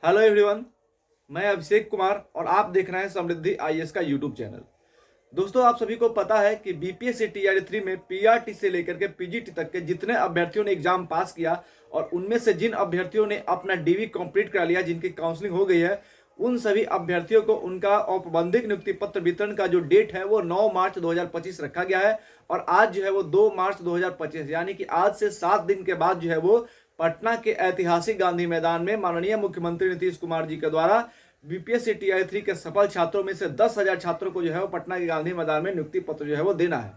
Hello everyone. मैं अभिषेक कुमार और आप देख रहे हैं समृद्धि आईएएस का यूट्यूब चैनल। दोस्तों, आप सभी को पता है कि बीपीएससी टीआरई 3 में पीआरटी से लेकर के पीजीटी तक के जितने अभ्यर्थियों ने एग्जाम पास किया और उनमें से जिन अभ्यर्थियों ने अपना डीवी कंप्लीट करा लिया, जिनकी काउंसलिंग हो गई है, उन सभी अभ्यर्थियों को उनका औपबंधिक नियुक्ति पत्र वितरण का जो डेट है वो 9 मार्च 2025 रखा गया है। और आज जो है वो 2 मार्च 2025 यानी कि आज से 7 दिन के बाद जो है वो पटना के ऐतिहासिक गांधी मैदान में माननीय मुख्यमंत्री नीतीश कुमार जी के द्वारा बीपीएससी टीआई 3 के सफल छात्रों में से 10,000 छात्रों को जो है वो पटना के गांधी मैदान में नियुक्ति पत्र जो है वो देना है।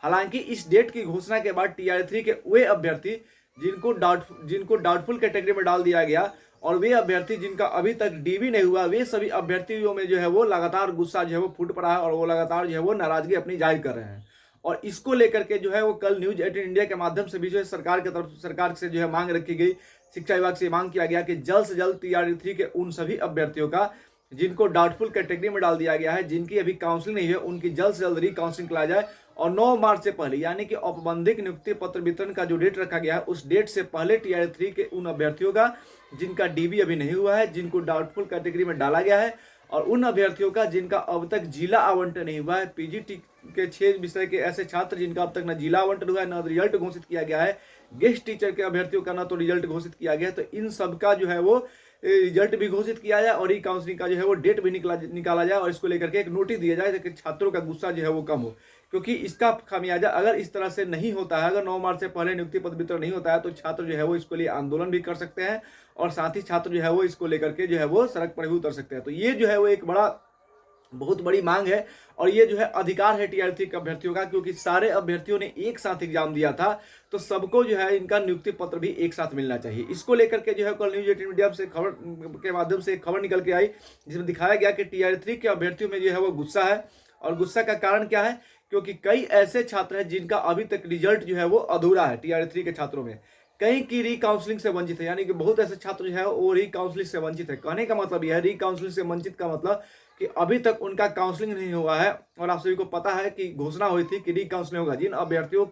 हालांकि इस डेट की घोषणा के बाद टीआई 3 के वे अभ्यर्थी जिनको डाउटफुल कैटेगरी में डाल दिया गया और वे अभ्यर्थी जिनका अभी तक डीवी नहीं हुआ, वे सभी अभ्यर्थियों में जो है वो लगातार गुस्सा जो है वो फूट पड़ा है और वो लगातार जो है वो नाराजगी अपनी जाहिर कर रहे हैं। और इसको लेकर के जो है वो कल न्यूज 18 इंडिया के माध्यम से भी जो है सरकार से जो है मांग रखी गई। शिक्षा विभाग से मांग किया गया कि जल्द से जल्द टीआरई 3 के उन सभी अभ्यर्थियों का जिनको डाउटफुल कैटेगरी में डाल दिया गया है, जिनकी अभी काउंसलिंग नहीं है, उनकी जल्द से जल्द री काउंसलिंग कराया जाए और 9 मार्च से पहले यानी कि औपबंधिक नियुक्ति पत्र वितरण का जो डेट रखा गया है उस डेट से पहले टीआरई 3 के उन अभ्यर्थियों का जिनका डीबी अभी नहीं हुआ है, जिनको डाउटफुल कैटेगरी में डाला गया है, और उन अभ्यर्थियों का जिनका अब तक जिला आवंटन नहीं हुआ है। पीजीटी के 6 विषय के ऐसे छात्र जिनका अब तक न जिला आवंटन हुआ है, न रिजल्ट घोषित किया गया है। गेस्ट टीचर के अभ्यर्थियों का ना तो रिजल्ट घोषित किया गया है, तो इन सबका जो है वो रिजल्ट भी घोषित किया जाए और ई काउंसलिंग का जो है वो डेट भी निकाला जाए और इसको लेकर के एक नोटिस दिया जाए ताकि छात्रों का गुस्सा जो है वो कम हो। क्योंकि इसका खामियाजा अगर इस तरह से नहीं होता है, अगर 9 मार्च से पहले नियुक्ति पत्र वितरण नहीं होता है, तो छात्र जो है वो इसके लिए आंदोलन भी कर सकते हैं और साथ ही छात्र जो है वो इसको लेकर के जो है वो सड़क पर भी उतर सकते हैं। तो ये जो है वो एक बहुत बड़ी मांग है और ये जो है अधिकार है टीआरई 3 के अभ्यर्थियों का, क्योंकि सारे अभ्यर्थियों ने एक साथ एग्जाम दिया था, तो सबको जो है इनका नियुक्ति पत्र भी एक साथ मिलना चाहिए। इसको लेकर के जो है कल न्यूज 18 मीडिया से खबर के माध्यम से एक खबर निकल के आई जिसमें दिखाया गया कि टीआरई 3 के अभ्यर्थियों में जो है वो गुस्सा है। और गुस्सा का कारण क्या है? क्योंकि कई ऐसे छात्र हैं जिनका अभी तक रिजल्ट जो है वो अधूरा है। टीआरई 3 के छात्रों में कई की री काउंसलिंग से वंचित है, यानी कि बहुत ऐसे छात्र जो है वो री काउंसलिंग से वंचित है। कहने का मतलब यह है, री काउंसलिंग से वंचित का मतलब कि अभी तक उनका काउंसलिंग नहीं हुआ है। और आप सभी को पता है कि घोषणा हुई थी कि री काउंसलिंग होगा। जिन अभ्यर्थियों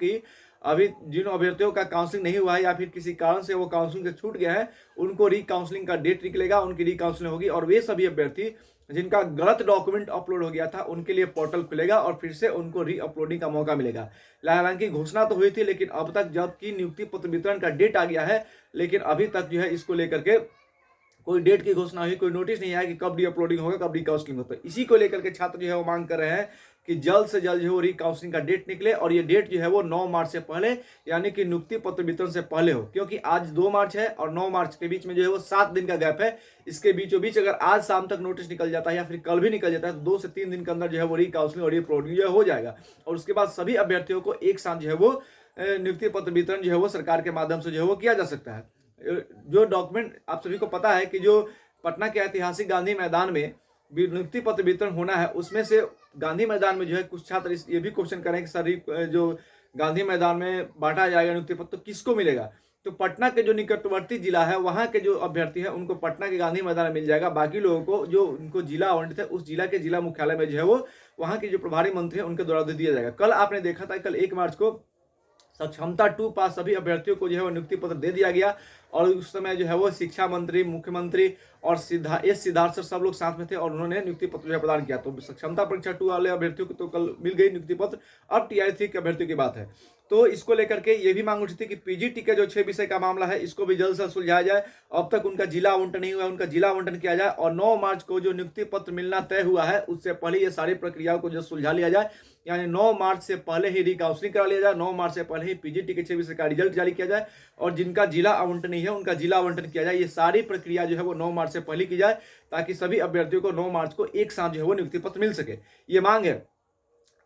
का काउंसलिंग नहीं हुआ है या फिर किसी कारण से वो काउंसलिंग से छूट गया है, उनको री काउंसलिंग का डेट निकलेगा, उनकी री काउंसलिंग होगी और वे सभी अभ्यर्थी जिनका गलत डॉक्यूमेंट अपलोड हो गया था उनके लिए पोर्टल खुलेगा और फिर से उनको री अपलोडिंग का मौका मिलेगा। हालांकि घोषणा तो हुई थी, लेकिन अब तक जबकि नियुक्ति पत्र वितरण का डेट आ गया है, लेकिन अभी तक जो है इसको लेकर के कोई डेट की घोषणा हुई, कोई नोटिस नहीं आया कि कब री अपलोडिंग होगा, कब री काउंसलिंग होगा। इसी को लेकर के छात्र जो है वो मांग कर रहे हैं कि जल्द से जल्द जो है री काउंसलिंग का डेट निकले और ये डेट जो है वो 9 मार्च से पहले यानी कि नियुक्ति पत्र वितरण से पहले हो। क्योंकि आज 2 मार्च है और 9 मार्च के बीच में जो है वो 7 दिन का गैप है। इसके बीचों बीच अगर आज शाम तक नोटिस निकल जाता है या फिर कल भी निकल जाता है, तो 2 से 3 दिन के अंदर जो है वो री काउंसलिंग और री अपलोडिंग जो है हो जाएगा और उसके बाद सभी अभ्यर्थियों को एक साथ जो है वो नियुक्ति पत्र वितरण जो है वो सरकार के माध्यम से जो है वो किया जा सकता है। जो डॉक्यूमेंट आप सभी को पता है कि जो पटना के ऐतिहासिक गांधी मैदान में नियुक्ति पत्र वितरण होना है, उसमें से गांधी मैदान में जो है कुछ छात्र ये भी क्वेश्चन करें कि सर जो गांधी मैदान में बांटा जाएगा नियुक्ति पत्र तो किसको मिलेगा? तो पटना के जो निकटवर्ती जिला है वहां के जो अभ्यर्थी हैं उनको पटना के गांधी मैदान में मिल जाएगा। बाकी लोगों को जो उनको जिला आवंटित है उस जिला के जिला मुख्यालय में जो है वो वहां के जो प्रभारी मंत्री हैं उनके द्वारा दे दिया जाएगा। कल आपने देखा था, कल 1 मार्च को सक्षमता 2 पास सभी अभ्यर्थियों को जो है वो नियुक्ति पत्र दे दिया गया और उस समय जो है वो शिक्षा मंत्री, मुख्यमंत्री और सिद्धार्थ सर सब लोग साथ में थे और उन्होंने नियुक्ति पत्र जो है प्रदान किया। तो सक्षमता परीक्षा 2 वाले अभ्यर्थियों को तो कल मिल गई नियुक्ति पत्र। अब टीआरई 3 के अभ्यर्थियों की बात है, तो इसको लेकर के ये भी मांग उठी थी कि पीजीटी के जो 6 विषय का मामला है इसको भी जल्द से सुलझाया जाए। अब तक उनका जिला आवंटन नहीं हुआ, उनका जिला आवंटन किया जाए और 9 मार्च को जो नियुक्ति पत्र मिलना तय हुआ है उससे पहले ये सारी प्रक्रियाओं को जो सुलझा लिया जाए, यानी 9 मार्च से पहले ही री काउंसलिंग करा लिया जाए, 9 मार्च से पहले ही पीजीटी के 6 विषय का रिजल्ट जारी किया जाए और जिनका जिला आवंटन नहीं है उनका जिला आवंटन किया जाए। ये सारी प्रक्रिया जो है वो 9 मार्च से पहले की जाए ताकि सभी अभ्यर्थियों को 9 मार्च को एक साथ जो है वो नियुक्ति पत्र मिल सके। ये मांग है।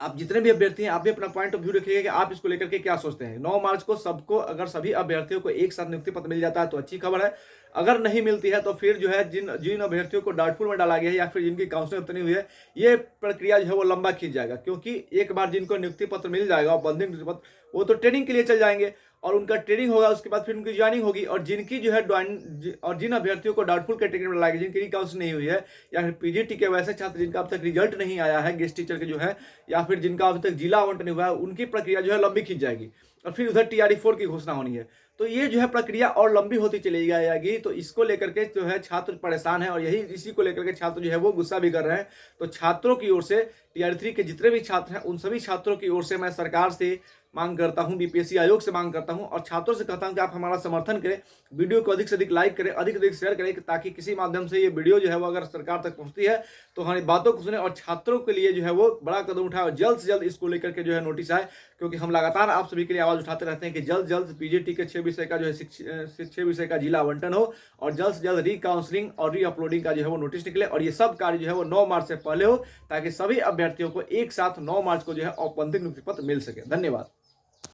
आप जितने भी अभ्यर्थी हैं आप भी अपना पॉइंट ऑफ व्यू रखिएगा कि आप इसको लेकर के क्या सोचते हैं। 9 मार्च को सबको अगर सभी अभ्यर्थियों को एक साथ नियुक्ति पत्र मिल जाता है तो अच्छी खबर है। अगर नहीं मिलती है तो फिर जो है जिन अभ्यर्थियों को डाउटफुल में डाला गया है या फिर जिनकी काउंसलिंग उतनी हुई है, ये प्रक्रिया जो है वो लंबा खींच जाएगा। क्योंकि एक बार जिनको नियुक्ति पत्र मिल जाएगा और बंधन नियुक्ति पत्र, वो तो ट्रेनिंग के लिए चल जाएंगे और उनका ट्रेनिंग होगा, उसके बाद फिर उनकी ज्वाइनिंग होगी और जिनकी जो है और जिन अभ्यर्थियों को डाउटफुल कैटेगरी में डाला गया, जिनकी काउंसलिंग नहीं हुई है या फिर पीजीटी के वैसे छात्र जिनका अब तक रिजल्ट नहीं आया है, गेस्ट टीचर के जो है, या फिर जिनका अभी तक जिला आवंटन नहीं हुआ है, उनकी प्रक्रिया जो है लंबी खींच जाएगी और फिर उधर TRD4 की घोषणा होनी है। तो ये जो है प्रक्रिया और लंबी होती चली जाएगी। तो इसको लेकर के जो है छात्र परेशान है और यही इसी को लेकर के छात्र जो है वो गुस्सा भी कर रहे हैं। तो छात्रों की ओर से TRD3 के जितने भी छात्र हैं उन सभी छात्रों की ओर से मैं सरकार से मांग करता हूं, BPSC आयोग से मांग करता हूं और छात्रों से कहता हूं कि आप हमारा समर्थन करें, वीडियो को अधिक से अधिक लाइक करें, अधिक से अधिक शेयर करें, ताकि किसी माध्यम से ये वीडियो जो है वो अगर सरकार तक पहुंचती है तो हमारी बातों को सुने और छात्रों के लिए जो है वो बड़ा कदम उठाए और जल्द से जल्द इसको लेकर के जो है नोटिस आए। क्योंकि हम लगातार आप सभी के लिए आवाज उठाते रहते हैं कि जल्द जल्द PGT के 6 विषय का जो है 6 विषय का जिला आवंटन हो और जल्द से जल्द रीकाउंसलिंग और री अपलोडिंग का जो है वो नोटिस निकले और ये सब कार्य जो है वो 9 मार्च से पहले हो, ताकि सभी अभ्यर्थियों को एक साथ 9 मार्च को जो है औपबंधिक नियुक्ति पत्र मिल सके। धन्यवाद।